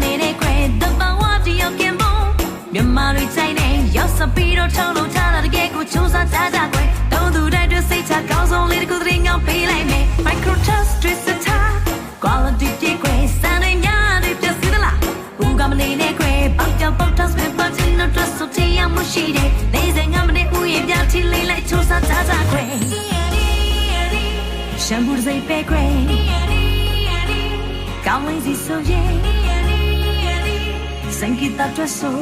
နေတဲ့ခွဲတပဝတီရောက်ခင်မုံမြန်မာတွေချိန်နေရောက်စပီတော့ထုံလို့ချတာတကယ်ကိုစူးစမ်းကြခွဲတုံးသူတိုင်းတွေစိတ်ချကောင်းဆုံးလေးတကူတည်းငောင်းပေးလိုက်မယ် Microtrust တွေစတာ quality ပြေခွဲစံနေညာတွေပြစီသလားဘူးကမနေနဲ့ခွဲပေါက်ကြောက်ပေါက်တော့စပင်ပတ်ချင်းတော့ဆိုတေးရမှုရှိတယ်နေစဉ်ငါမနေဦးရင်ပြချီလေးလိုက်စူးစမ်းကြခွဲရှမ်ပူစိတ်ပဲခွဲကောင်းလေးစီဆိုရင်စင်ကီတာတွဆို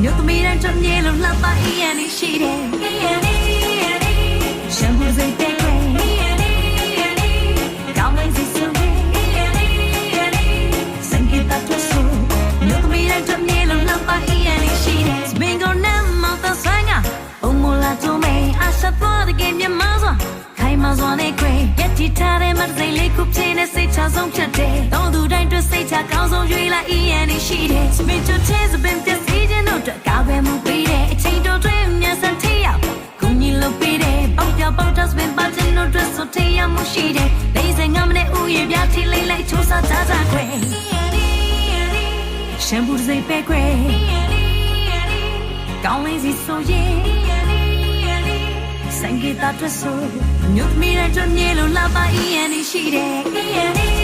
မြို့သမီးတိုင်းကြမြေလို့လှပအီးရန်ရှိတယ်ရှမ်ပူစိတ်ပဲခွဲကောင်းလေးစီဆိုရင်စင်ကီတာတွဆိုမြို့သမီးတိုင်းကြမြေလို့လှပအီးရန်ရှိတယ်စပင်ကောနဲ့မောင်တဆိုင်ကအုံမလာတုံးမေအဆက်ပေါ်တဲ့ကမြမစွာခိုင်မစွာနဲ့ခွဲရက်တီထားတဲ့မစိတ်လေးခုပြင်းနဲ့စိတ်ချဆုံးဖြစ်တယ်တောင်းသူတိုင်းတွေ့စိတ်ချကောင်းဆုံးရွေးလိုက်အီးရန်ရှိတယ်စပင်ချတဲ့စပင်ပြစီခြင်းတို့တကောက်ပဲမှုပေးတယ်အချိန်တော်တွင်မြန်စံထည့်ရောက်ကိုကြီးလုပ်ပေးတယ်ပေါက်ပြောက်ပေါက်တော့စပင်ပတ်ခြင်းတို့ဆိုထည့်ရမှုရှိတယ်လေးစင်ငါမနဲ့ဦးရပြထိလေးလိုက်ချိုးစားကြခွဲရှမ်ပူစိတ်ပဲခွဲကောင်းလေးစီဆိုရင်စင်ကီတာတွဆိုမြို့မီရကြမြေလို့လာပါအီးရန်ရှိတယ်